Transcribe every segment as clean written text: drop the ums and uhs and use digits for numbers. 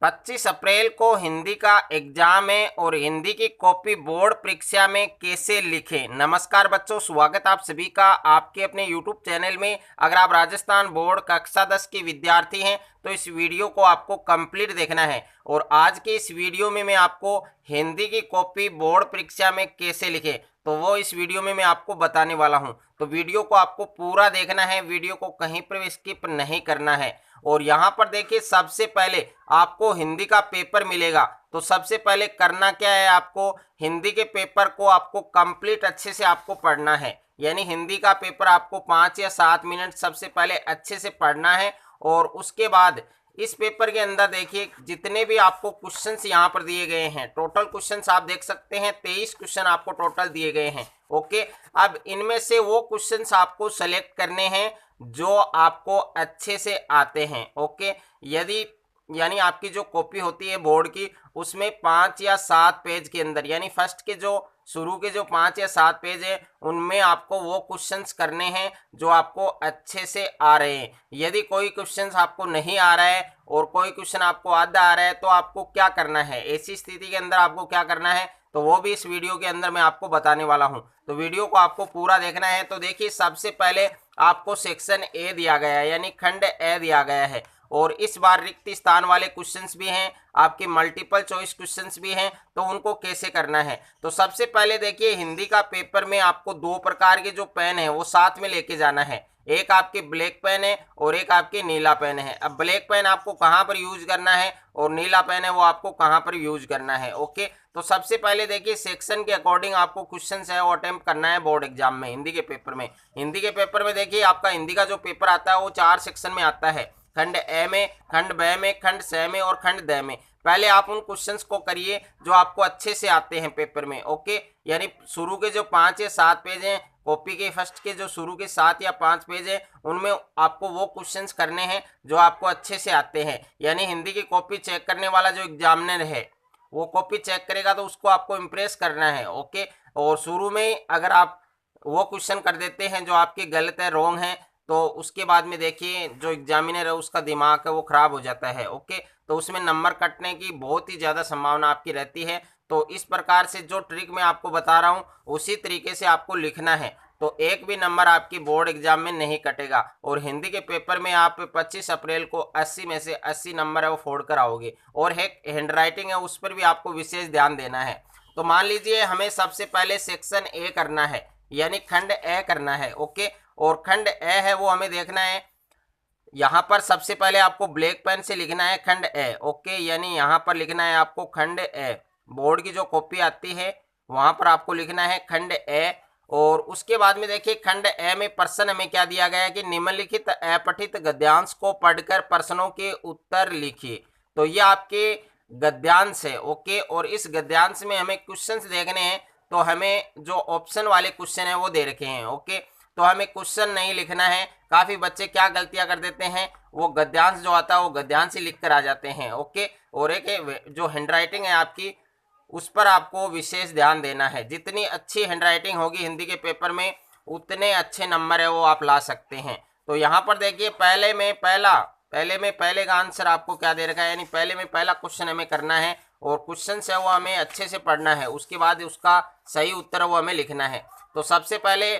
25 अप्रैल को हिंदी का एग्जाम है और हिंदी की कॉपी बोर्ड परीक्षा में कैसे लिखें। नमस्कार बच्चों, स्वागत आप सभी का आपके अपने YouTube चैनल में। अगर आप राजस्थान बोर्ड कक्षा 10 के विद्यार्थी हैं तो इस वीडियो को आपको कंप्लीट देखना है। और आज के इस वीडियो में मैं आपको हिंदी की कॉपी बोर्ड परीक्षा में कैसे लिखें तो वो इस वीडियो में मैं आपको बताने वाला हूं। तो वीडियो को आपको पूरा देखना है, वीडियो को कहीं पर स्किप नहीं करना है। और यहाँ पर देखिए, सबसे पहले आपको हिंदी का पेपर मिलेगा। तो सबसे पहले करना क्या है, आपको हिंदी के पेपर को आपको कंप्लीट अच्छे से आपको पढ़ना है। यानी हिंदी का पेपर आपको 5 या 7 मिनट सबसे पहले अच्छे से पढ़ना है। और उसके बाद इस पेपर के अंदर देखिए, जितने भी आपको क्वेश्चंस यहाँ पर दिए गए हैं, टोटल क्वेश्चंस आप देख सकते हैं 23 क्वेश्चन आपको टोटल दिए गए हैं। ओके, अब इनमें से वो क्वेश्चंस आपको सेलेक्ट करने हैं जो आपको अच्छे से आते हैं। ओके, यदि यानी आपकी जो कॉपी होती है बोर्ड की, उसमें 5 या 7 पेज के अंदर, यानी फर्स्ट के जो शुरू के जो 5 या 7 पेज है, उनमें आपको वो क्वेश्चंस करने हैं जो आपको अच्छे से आ रहे हैं। यदि कोई क्वेश्चंस आपको नहीं आ रहा है और कोई क्वेश्चन आपको आधा आ रहा है तो आपको क्या करना है, ऐसी स्थिति के अंदर आपको क्या करना है, तो वो भी इस वीडियो के अंदर मैं आपको बताने वाला हूं। तो वीडियो को आपको पूरा देखना है। तो देखिए, सबसे पहले आपको सेक्शन ए दिया गया है, यानी खंड ए दिया गया है। और इस बार रिक्त स्थान वाले क्वेश्चंस भी हैं, आपके मल्टीपल चॉइस क्वेश्चंस भी हैं। तो उनको कैसे करना है, तो सबसे पहले देखिए, हिंदी का पेपर में आपको 2 प्रकार के जो पेन है वो साथ में लेके जाना है। एक आपके ब्लैक पेन है और एक आपके नीला पेन है। अब ब्लैक पेन आपको कहाँ पर यूज करना है और नीला पेन है वो आपको कहाँ पर यूज करना है। ओके, तो सबसे पहले देखिए, सेक्शन के अकॉर्डिंग आपको क्वेश्चन है वो अटेम्प्ट करना है बोर्ड एग्जाम में। हिंदी के पेपर में देखिए, आपका हिंदी का जो पेपर आता है वो 4 सेक्शन में आता है। खंड ए में, खंड ब में, खंड स में और खंड द में। पहले आप उन क्वेश्चंस को करिए जो आपको अच्छे से आते हैं पेपर में। ओके, यानी शुरू के जो 5 या 7 पेज हैं, कॉपी के फर्स्ट के जो शुरू के 7 या 5 पेज हैं, उनमें आपको वो क्वेश्चंस करने हैं जो आपको अच्छे से आते हैं। यानी हिंदी की कॉपी चेक करने वाला जो एग्जामिनर है वो कॉपी चेक करेगा तो उसको आपको इम्प्रेस करना है। ओके, और शुरू में अगर आप वो क्वेश्चन कर देते हैं जो आपके गलत है, रॉन्ग है, तो उसके बाद में देखिए जो एग्जामिनर है उसका दिमाग है वो खराब हो जाता है। ओके, तो उसमें नंबर कटने की बहुत ही ज़्यादा संभावना आपकी रहती है। तो इस प्रकार से जो ट्रिक मैं आपको बता रहा हूँ उसी तरीके से आपको लिखना है, तो एक भी नंबर आपकी बोर्ड एग्जाम में नहीं कटेगा। और हिंदी के पेपर में आप 25 अप्रैल को 80 में से 80 नंबर है वो फोड़ कर आओगे। और एक हैंड राइटिंग है उस पर भी आपको विशेष ध्यान देना है। तो मान लीजिए हमें सबसे पहले सेक्शन ए करना है, यानी खंड ए करना है। ओके, और खंड ए है वो हमें देखना है। यहाँ पर सबसे पहले आपको ब्लैक पेन से लिखना है खंड ए। ओके, यानी यहाँ पर लिखना है आपको खंड ए। बोर्ड की जो कॉपी आती है वहाँ पर आपको लिखना है खंड ए। और उसके बाद में देखिए, खंड ए में प्रश्न हमें क्या दिया गया है कि निम्नलिखित अपठित गद्यांश को पढ़कर प्रश्नों के उत्तर लिखिए। तो ये आपके गद्यांश है। ओके, और इस गद्यांश में हमें क्वेश्चंस देखने हैं। तो हमें जो ऑप्शन वाले क्वेश्चन है वो दे रखे हैं। ओके, तो हमें क्वेश्चन नहीं लिखना है। काफी बच्चे क्या गलतियां कर देते हैं, वो गद्यांश जो आता है वो गद्यांश ही लिख कर आ जाते हैं। ओके, और एक जो हैंड राइटिंग है आपकी, उस पर आपको विशेष ध्यान देना है। जितनी अच्छी हैंड राइटिंग होगी हिंदी के पेपर में, उतने अच्छे नंबर है वो आप ला सकते हैं। तो यहाँ पर देखिए, पहले का आंसर आपको क्या दे रखा है, यानी पहले में पहला क्वेश्चन हमें करना है और क्वेश्चन है वो हमें अच्छे से पढ़ना है। उसके बाद उसका सही उत्तर है वो हमें लिखना है। तो सबसे पहले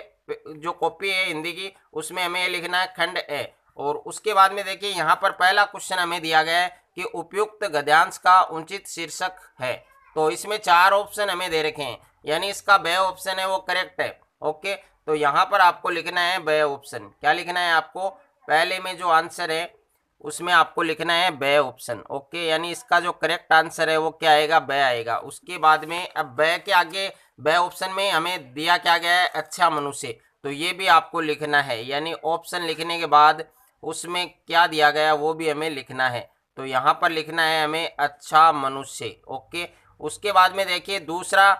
जो कॉपी है हिंदी की, उसमें हमें लिखना है खंड ए। और उसके बाद में देखिए, यहाँ पर पहला क्वेश्चन हमें दिया गया है कि उपयुक्त गद्यांश का उचित शीर्षक है। तो इसमें 4 ऑप्शन हमें दे रखे हैं, यानी इसका ब ऑप्शन है वो करेक्ट है। ओके, तो यहाँ पर आपको लिखना है ब ऑप्शन। क्या लिखना है आपको, पहले में जो आंसर है उसमें आपको लिखना है ब ऑप्शन। ओके, यानी इसका जो करेक्ट आंसर है वो क्या आएगा, ब आएगा। उसके बाद में अब ब के आगे ब ऑप्शन में हमें दिया क्या गया है, अच्छा मनुष्य। तो ये भी आपको लिखना है, यानी ऑप्शन लिखने के बाद उसमें क्या दिया गया वो भी हमें लिखना है। तो यहाँ पर लिखना है हमें अच्छा मनुष्य। ओके, उसके बाद में देखिए दूसरा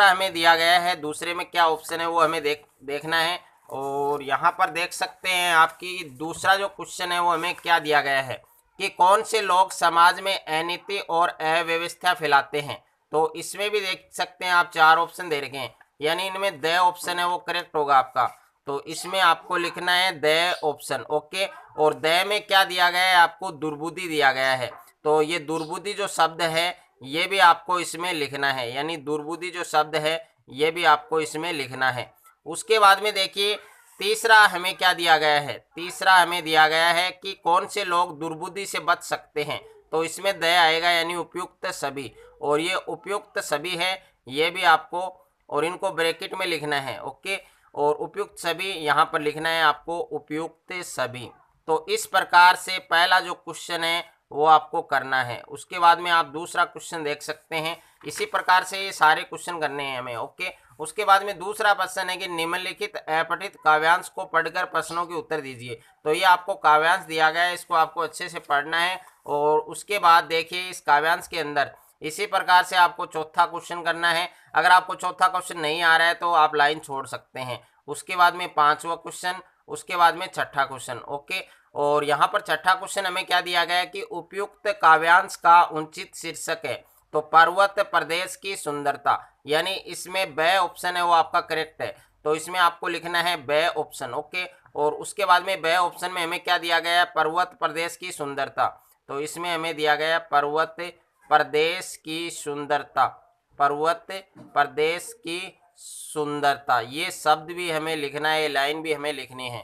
हमें दिया गया है, दूसरे में क्या ऑप्शन है वो हमें देखना है। और यहाँ पर देख सकते हैं आपकी दूसरा जो क्वेश्चन है वो हमें क्या दिया गया है कि कौन से लोग समाज में अनीति और अव्यवस्था फैलाते हैं। तो इसमें भी देख सकते हैं आप 4 ऑप्शन दे रखे हैं, यानी इनमें द ऑप्शन है वो करेक्ट होगा आपका। तो इसमें आपको लिखना है द ऑप्शन। ओके, और द में क्या दिया गया है आपको, दुर्बुद्धि दिया गया है। तो ये दुर्बुद्धि जो शब्द है ये भी आपको इसमें लिखना है, यानी दुर्बुद्धि जो शब्द है ये भी आपको इसमें लिखना है। उसके बाद में देखिए तीसरा हमें क्या दिया गया है, तीसरा हमें दिया गया है कि कौन से लोग दुर्बुद्धि से बच सकते हैं। तो इसमें द आएगा यानी उपयुक्त सभी, और ये उपयुक्त सभी है ये भी आपको, और इनको ब्रैकेट में लिखना है। ओके, और उपयुक्त सभी यहाँ पर लिखना है आपको उपयुक्त सभी। तो इस प्रकार से पहला जो क्वेश्चन है वो आपको करना है। उसके बाद में आप दूसरा क्वेश्चन देख सकते हैं। इसी प्रकार से ये सारे क्वेश्चन करने हैं हमें। ओके, उसके बाद में दूसरा प्रश्न है कि निम्नलिखित अपठित काव्यांश को पढ़कर प्रश्नों के उत्तर दीजिए। तो ये आपको काव्यांश दिया गया है, इसको आपको अच्छे से पढ़ना है। और उसके बाद देखिए इस काव्यांश के अंदर इसी प्रकार से आपको चौथा क्वेश्चन करना है। अगर आपको चौथा क्वेश्चन नहीं आ रहा है तो आप लाइन छोड़ सकते हैं। उसके बाद में पांचवा क्वेश्चन, उसके बाद में छठा क्वेश्चन। ओके, और यहाँ पर छठा क्वेश्चन हमें क्या दिया गया है कि उपयुक्त काव्यांश का उचित शीर्षक है। तो पर्वत प्रदेश की सुंदरता, यानी इसमें ब ऑप्शन है वो आपका करेक्ट है। तो इसमें आपको लिखना है ब ऑप्शन। ओके, और उसके बाद में ब ऑप्शन में हमें क्या दिया गया है, पर्वत प्रदेश की सुंदरता। तो इसमें हमें दिया गया पर्वत प्रदेश की सुंदरता, पर्वत प्रदेश की सुंदरता। ये शब्द भी हमें लिखना है, लाइन भी हमें लिखनी है।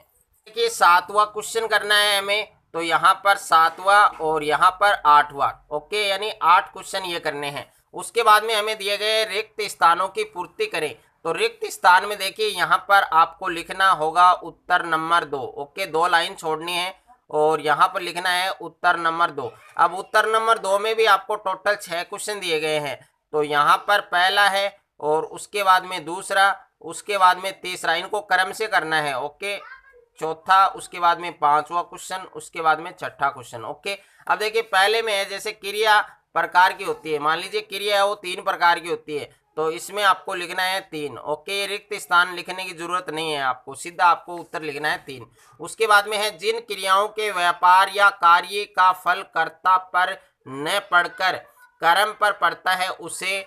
देखिए सातवां क्वेश्चन करना है हमें। तो यहाँ पर सातवां और यहाँ पर आठवां। ओके, यानी 8 क्वेश्चन ये करने हैं। उसके बाद में हमें दिए गए रिक्त स्थानों की पूर्ति करें। तो रिक्त स्थान में देखिए यहाँ पर आपको लिखना होगा उत्तर नंबर 2। ओके, 2 लाइन छोड़नी है और यहाँ पर लिखना है उत्तर नंबर 2। अब उत्तर नंबर 2 में भी आपको टोटल 6 क्वेश्चन दिए गए हैं। तो यहाँ पर पहला है और उसके बाद में दूसरा, उसके बाद में तीसरा, इनको क्रम से करना है। ओके, चौथा, उसके बाद में पांचवा क्वेश्चन, उसके बाद में छठा क्वेश्चन। ओके, अब देखिए पहले में है जैसे क्रिया प्रकार की होती है, मान लीजिए क्रिया है वो 3 प्रकार की होती है। तो इसमें आपको लिखना है 3। ओके, रिक्त स्थान लिखने की जरूरत नहीं है आपको, सीधा आपको उत्तर लिखना है 3। उसके बाद में है जिन क्रियाओं के व्यापार या कार्य का फल कर्ता पर न पड़कर कर्म पर पड़ता है उसे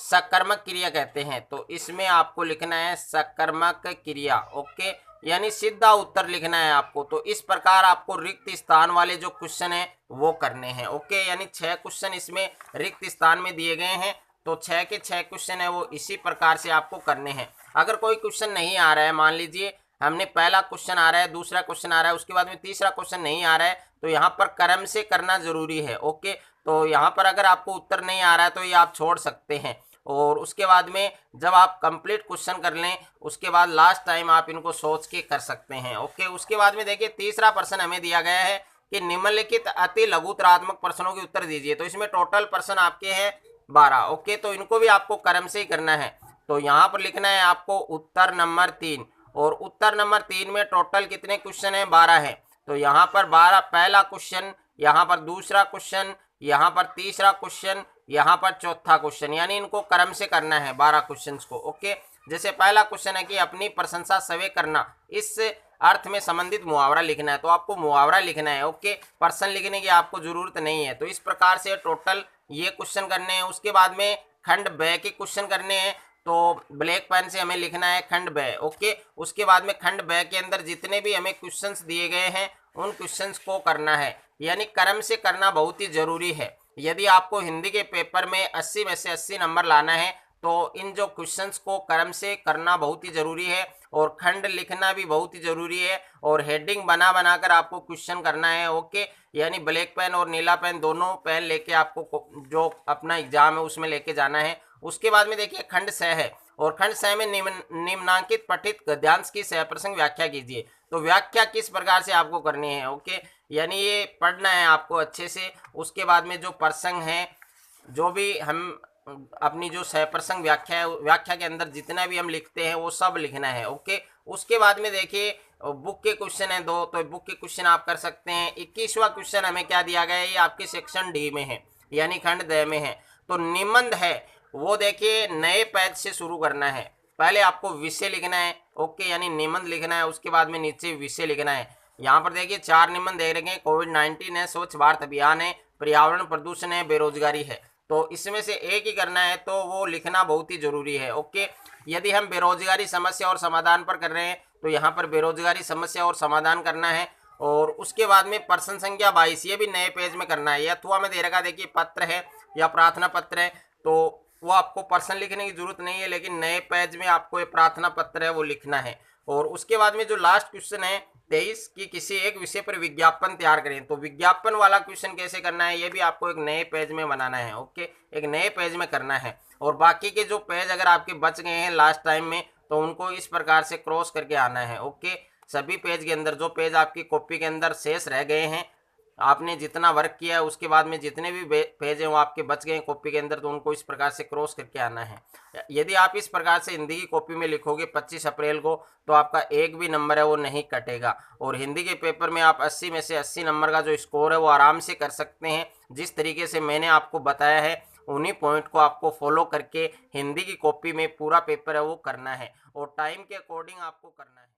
सकर्मक क्रिया कहते हैं। तो इसमें आपको लिखना है सकर्मक क्रिया। ओके, यानी सीधा उत्तर लिखना है आपको। तो इस प्रकार आपको रिक्त स्थान वाले जो क्वेश्चन है वो करने हैं। ओके, यानी 6 क्वेश्चन इसमें रिक्त स्थान में दिए गए हैं। तो 6 के 6 क्वेश्चन है वो इसी प्रकार से आपको करने हैं। अगर कोई क्वेश्चन नहीं आ रहा है, मान लीजिए हमने पहला क्वेश्चन आ रहा है, दूसरा क्वेश्चन आ रहा है, उसके बाद में तीसरा क्वेश्चन नहीं आ रहा है, तो यहाँ पर क्रम से करना जरूरी है। ओके, तो यहाँ पर अगर आपको उत्तर नहीं आ रहा है तो ये आप छोड़ सकते हैं। और उसके बाद में जब आप कंप्लीट क्वेश्चन कर लें उसके बाद लास्ट टाइम आप इनको सोच के कर सकते हैं। ओके, उसके बाद में देखिए तीसरा प्रश्न हमें दिया गया है कि निम्नलिखित अति लघुतरात्मक प्रश्नों के उत्तर दीजिए। तो इसमें टोटल प्रश्न आपके हैं 12। ओके, तो इनको भी आपको क्रम से ही करना है। तो यहाँ पर लिखना है आपको उत्तर नंबर 3, और उत्तर नंबर 3 में टोटल कितने क्वेश्चन है, 12 है। तो यहाँ पर 12, पहला क्वेश्चन, यहाँ पर दूसरा क्वेश्चन, यहाँ पर तीसरा क्वेश्चन, यहाँ पर चौथा क्वेश्चन, यानी इनको क्रम से करना है 12 क्वेश्चंस को। ओके, जैसे पहला क्वेश्चन है कि अपनी प्रशंसा सवे करना, इस अर्थ में संबंधित मुहावरा लिखना है। तो आपको मुहावरा लिखना है। ओके, प्रश्न लिखने की आपको जरूरत नहीं है। तो इस प्रकार से टोटल ये क्वेश्चन करने हैं। उसके बाद में खंड ब के क्वेश्चन करने हैं। तो ब्लैक पेन से हमें लिखना है खंड ब। ओके, उसके बाद में खंड ब के अंदर जितने भी हमें क्वेश्चंस दिए गए हैं उन क्वेश्चंस को करना है, यानी क्रम से करना बहुत ही जरूरी है। यदि आपको हिंदी के पेपर में 80 में से 80 नंबर लाना है तो इन जो क्वेश्चंस को क्रम से करना बहुत ही जरूरी है, और खंड लिखना भी बहुत ही जरूरी है, और हेडिंग बना बनाकर आपको क्वेश्चन करना है। ओके, यानी ब्लैक पेन और नीला पेन दोनों पेन लेके आपको जो अपना एग्जाम है उसमें लेके जाना है। उसके बाद में देखिए खंड स है, और खंड स में निम्नांकित पठित गद्यांश की सहप्रसंग व्याख्या कीजिए। तो व्याख्या किस प्रकार से आपको करनी है। ओके, यानी ये पढ़ना है आपको अच्छे से। उसके बाद में जो प्रसंग है, जो भी हम अपनी जो सहप्रसंग व्याख्या है, व्याख्या के अंदर जितना भी हम लिखते हैं वो सब लिखना है। ओके, उसके बाद में देखिए बुक के क्वेश्चन है 2, तो बुक के क्वेश्चन आप कर सकते हैं। 21वां क्वेश्चन हमें क्या दिया गया है, ये आपके सेक्शन डी में है, यानी खंड द में है। तो निबंध है वो देखिए नए पेज से शुरू करना है। पहले आपको विषय लिखना है। ओके, यानी निबंध लिखना है, उसके बाद में नीचे विषय लिखना है। यहाँ पर देखिए 4 निबंध दे रखे हैं। कोविड-19 है, स्वच्छ भारत अभियान है, पर्यावरण प्रदूषण है, बेरोजगारी है। तो इसमें से एक ही करना है, तो वो लिखना बहुत ही जरूरी है। ओके, यदि हम बेरोजगारी समस्या और समाधान पर कर रहे हैं तो यहाँ पर बेरोजगारी समस्या और समाधान करना है। और उसके बाद में प्रश्न संख्या 22, ये भी नए पेज में करना है। ये अथवा में दे रखा, देखिए पत्र है या प्रार्थना पत्र है, तो वो आपको प्रश्न लिखने की जरूरत नहीं है, लेकिन नए पेज में आपको ये प्रार्थना पत्र है वो लिखना है। और उसके बाद में जो लास्ट क्वेश्चन है 23 कि किसी एक विषय पर विज्ञापन तैयार करें, तो विज्ञापन वाला क्वेश्चन कैसे करना है ये भी आपको एक नए पेज में बनाना है। ओके, एक नए पेज में करना है। और बाकी के जो पेज अगर आपके बच गए हैं लास्ट टाइम में, तो उनको इस प्रकार से क्रॉस करके आना है। ओके, सभी पेज के अंदर जो पेज आपकी कॉपी के अंदर शेष रह गए हैं, आपने जितना वर्क किया है उसके बाद में जितने भी पेज हैं वो आपके बच गए हैं कॉपी के अंदर, तो उनको इस प्रकार से क्रॉस करके आना है। यदि आप इस प्रकार से हिंदी की कॉपी में लिखोगे 25 अप्रैल को, तो आपका एक भी नंबर है वो नहीं कटेगा। और हिंदी के पेपर में आप 80 में से 80 नंबर का जो स्कोर है वो आराम से कर सकते हैं। जिस तरीके से मैंने आपको बताया है उन्हीं पॉइंट को आपको फॉलो करके हिंदी की कॉपी में पूरा पेपर है वो करना है, और टाइम के अकॉर्डिंग आपको करना है।